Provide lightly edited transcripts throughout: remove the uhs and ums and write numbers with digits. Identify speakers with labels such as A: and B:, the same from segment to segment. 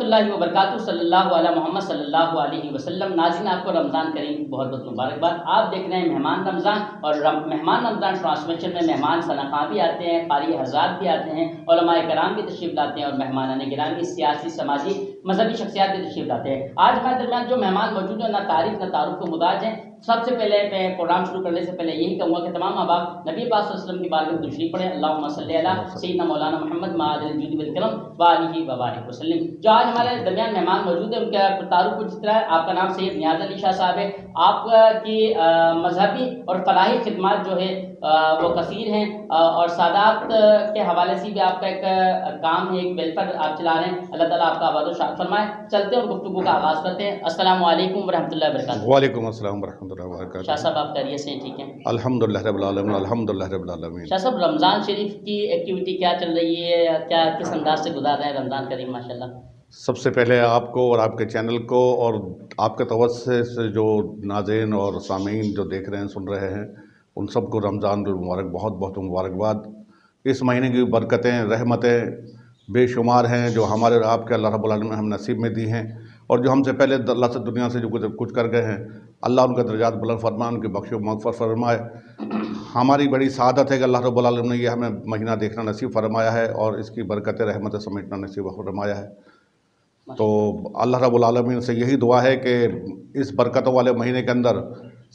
A: ورحمۃ اللہ وبرکاتہ، صلی اللہ علیہ محمد صلی اللہ علیہ وسلم۔ ناظرین، آپ کو رمضان کریم کی بہت بہت مبارکباد۔ آپ دیکھ رہے ہیں مہمان رمضان، اور مہمان رمضان ٹرانسمیشن میں مہمان صنعاء بھی آتے ہیں، قاری حضرات بھی آتے ہیں، علماء کرام بھی تشریف لاتے ہیں، اور مہمانان گرامی سیاسی سماجی مذہبی شخصیات بھی تشریف لاتے ہیں۔ آج ہمارے درمیان جو مہمان موجود ہیں نہ تعریف نہ تعارف کے محتاج ہیں۔ سب سے پہلے میں پروگرام شروع کرنے سے پہلے یہی کہوں گا کہ تمام احباب نبی پاک صلی اللہ علیہ وسلم کی بارگاہ میں تشریف پڑھیں۔ اللہم صلی علی سیدنا مولانا محمد معادل الجود والکرم وآلہ وبارک وسلم۔ جو آج ہمارے درمیان مہمان موجود ہیں ان کا تعارف کچھ اس طرح ہے۔ آپ کا نام سید نیاز علی شاہ صاحب ہے۔ آپ کی مذہبی اور فلاحی خدمات جو ہے وہ کثیر ہیں، اور سادات کے حوالے سے بھی آپ کا ایک کام ہے، ایک ویلفیئر آپ چلا رہے ہیں۔ اللہ تعالیٰ آپ کا آباد و شاد فرمائے۔ چلتے ہیں اور گفتگو کا آغاز کرتے ہیں۔ السلام علیکم ورحمۃ اللہ وبرکاتہ۔
B: وعلیکم السلام ورحمۃ اللہ وبرکاتہ۔
A: شاہ صاحب آپ خیریت سے ہیں؟ ٹھیک ہیں
B: الحمدللہ رب العالمین، الحمدللہ رب العالمین۔
A: شاہ صاحب، رمضان شریف کی ایکٹیویٹی کیا چل رہی ہے؟ کیا کس انداز سے گزار رہے ہیں رمضان کریم ماشاءاللہ؟
B: سب سے پہلے آپ کو اور آپ کے چینل کو اور آپ کے توسط سے جو ناظرین اور سامعین جو دیکھ رہے ہیں سن رہے ہیں ان سب کو رمضان المبارک بہت بہت مبارکباد۔ اس مہینے کی برکتیں رحمتیں بے شمار ہیں جو ہمارے اور آپ کے اللہ رب العالمین نے ہم نصیب میں دی ہیں، اور جو ہم سے پہلے اللہ سے دنیا سے جو کچھ کر گئے ہیں اللہ ان کا درجات بلند فرمائے، ان کی بخش و مغفرت فرمائے۔ ہماری بڑی سعادت ہے کہ اللہ رب العالمین نے یہ ہمیں مہینہ دیکھنا نصیب فرمایا ہے اور اس کی برکت رحمت سمیٹنا نصیب فرمایا ہے۔ تو اللہ رب العالمین سے یہی دعا ہے کہ اس برکتوں والے مہینے کے اندر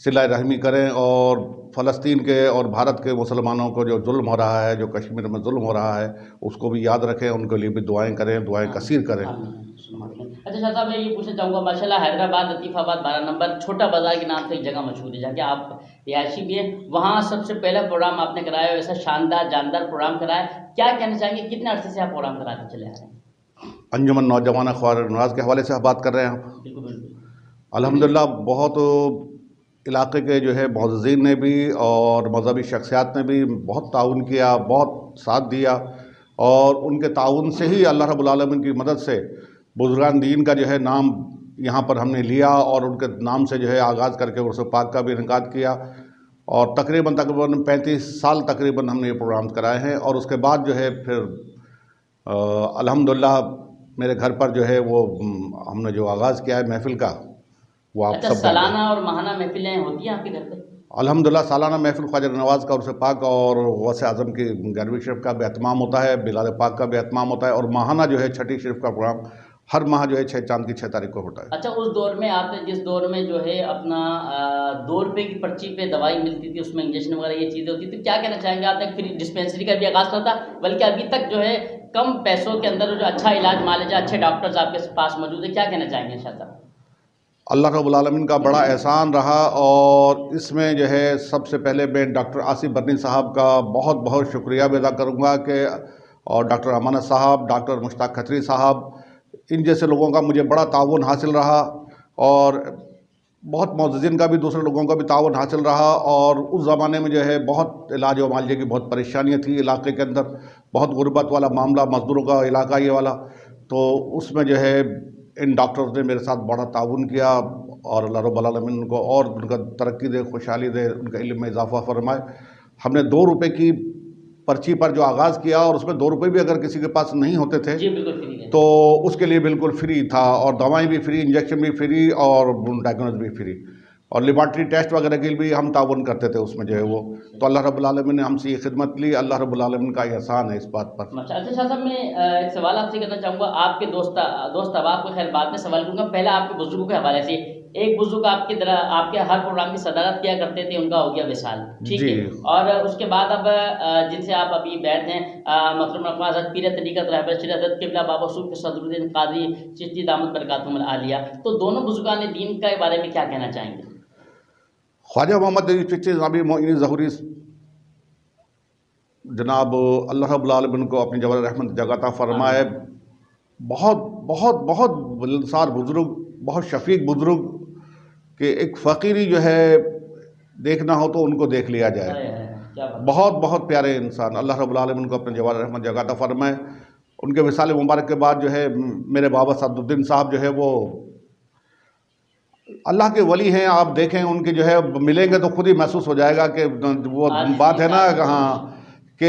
B: صلہ رحمی کریں، اور فلسطین کے اور بھارت کے مسلمانوں کو جو ظلم ہو رہا ہے، جو کشمیر میں ظلم ہو رہا ہے، اس کو بھی یاد رکھیں، ان کے لیے بھی دعائیں کریں، دعائیں کثیر کریں۔
A: اچھا شاہ صاحب، میں یہ پوچھنا چاہوں گا، ماشاءاللہ حیدرآباد لطیف آباد 12 نمبر چھوٹا بازار کے نام سے ایک جگہ مشہور ہے جہاں کہ آپ رہائشی بھی ہیں، وہاں سب سے پہلا پروگرام آپ نے کرایا، ایسا شاندار جاندار پروگرام کرایا، کیا کہنا چاہیں گے؟ کتنے عرصے سے آپ پروگرام کراتے چلے آ رہے ہیں؟
B: انجمن نوجوان خوار نواز کے حوالے سے آپ بات کر رہے ہیں آپ؟
A: بالکل بالکل۔
B: الحمدللہ بہت علاقے کے جو ہے معززین نے بھی اور مذہبی شخصیات نے بھی بہت تعاون کیا، بہت ساتھ دیا، اور ان کے تعاون سے ہی اللہ رب العالمین کی مدد سے بزرگان دین کا جو ہے نام یہاں پر ہم نے لیا، اور ان کے نام سے جو ہے آغاز کر کے عرس پاک کا بھی انعقاد کیا، اور تقریباً 35 سال تقریباً ہم نے یہ پروگرام کرائے ہیں۔ اور اس کے بعد جو ہے پھر الحمدللہ میرے گھر پر جو ہے وہ ہم نے جو آغاز کیا ہے محفل کا، وہ آپ
A: اچھا،
B: سب
A: سالانہ اور ماہانہ محفلیں ہوتی ہیں آپ کے گھر پہ؟
B: الحمدللہ سالانہ محفل خواجہ نواز کا عرس پاک اور غوث اعظم کی 11ویں شریف کا بھی اہتمام ہوتا ہے، میلاد پاک کا بھی اہتمام ہوتا ہے، اور ماہانہ جو ہے 6 شریف کا پروگرام ہر ماہ جو ہے 6 چاند کی 6 تاریخ کو ہوتا ہے۔
A: اچھا، اس دور میں آپ نے جس دور میں جو ہے اپنا 2 روپے کی پرچی پہ دوائی ملتی تھی، اس میں انجیکشن وغیرہ یہ چیزیں ہوتی تھی، کیا کہنا چاہیں گے؟ آپ نے فری ڈسپینسری کا بھی آغاز کرا تھا، بلکہ ابھی تک جو ہے کم پیسوں کے اندر جو اچھا علاج معالجہ، اچھے ڈاکٹرز آپ کے پاس موجود ہیں، کیا کہنا چاہیں گے شاہ صاحب؟
B: اللہ رب العالمین کا بڑا احسان رہا، اور اس میں جو ہے سب سے پہلے میں ڈاکٹر آصف برنی صاحب کا بہت بہت شکریہ بھی ادا کروں گا کہ، اور ڈاکٹر امانت صاحب، ڈاکٹر مشتاق کھتری صاحب، ان جیسے لوگوں کا مجھے بڑا تعاون حاصل رہا، اور بہت معززین کا بھی، دوسرے لوگوں کا بھی تعاون حاصل رہا۔ اور اس زمانے میں جو ہے بہت علاج و معالجے کی بہت پریشانیاں تھی علاقے کے اندر، بہت غربت والا معاملہ، مزدوروں کا علاقہ یہ والا، تو اس میں جو ہے ان ڈاکٹرز نے میرے ساتھ بڑا تعاون کیا، اور اللہ رب العالمین ان کو اور ان کا ترقی دے، خوشحالی دے، ان کے علم میں اضافہ فرمائے۔ ہم نے 2 روپے کی پرچی پر جو آغاز کیا، اور اس میں 2 روپے بھی اگر کسی کے پاس نہیں ہوتے تھے
A: جی بالکل فری ہے،
B: تو اس کے لیے بالکل فری تھا، اور دوائیں بھی فری، انجیکشن بھی فری، اور ڈائگنوز بھی فری، اور لیبارٹری ٹیسٹ وغیرہ کے لیے بھی ہم تعاون کرتے تھے اس میں جو ہے وہ۔ تو اللہ رب العالمین نے ہم سے یہ خدمت لی، اللہ رب العالمین کا احسان ہے اس بات پر۔
A: اچھا شاہ صاحب، میں ایک سوال آپ سے کرنا چاہوں گا، آپ کے دوست احباب کو خیر بعد میں سوال کروں گا، پہلے آپ کے بزرگوں کے حوالے سے۔ ایک بزرگ آپ کے ہر پروگرام کی صدارت کیا کرتے تھے، ان کا ہو گیا وصال، ٹھیک ہے، اور اس کے بعد اب جن سے آپ ابھی بیٹھ ہیں، محترم حضرت پیر طریقت رہبر شری حضرت قبلہ بابا صوفی صدر الدین قادری چشتی دامت برکاتہم العالیہ، تو دونوں بزرگان دین کے بارے میں کیا کہنا چاہیں گے؟
B: خواجہ محمد چشتی نابی معین ظہوری جناب اللہ رب العالمین کو اپنی جبل رحمت جگہ عطا فرمائے، بہت بہت بہت بلندسار بزرگ، بہت شفیق بزرگ، کہ ایک فقیری جو ہے دیکھنا ہو تو ان کو دیکھ لیا جائے، بہت بہت پیارے انسان، اللہ رب العالمین کو اپنے جبل رحمت جگہ عطا فرمائے۔ ان کے وصال مبارک کے بعد جو ہے میرے بابا سعد الدین صاحب جو ہے وہ اللہ کے ولی ہیں، آپ دیکھیں ان کے جو ہے ملیں گے تو خود ہی محسوس ہو جائے گا کہ وہ بات ہے نا، ہاں، کہ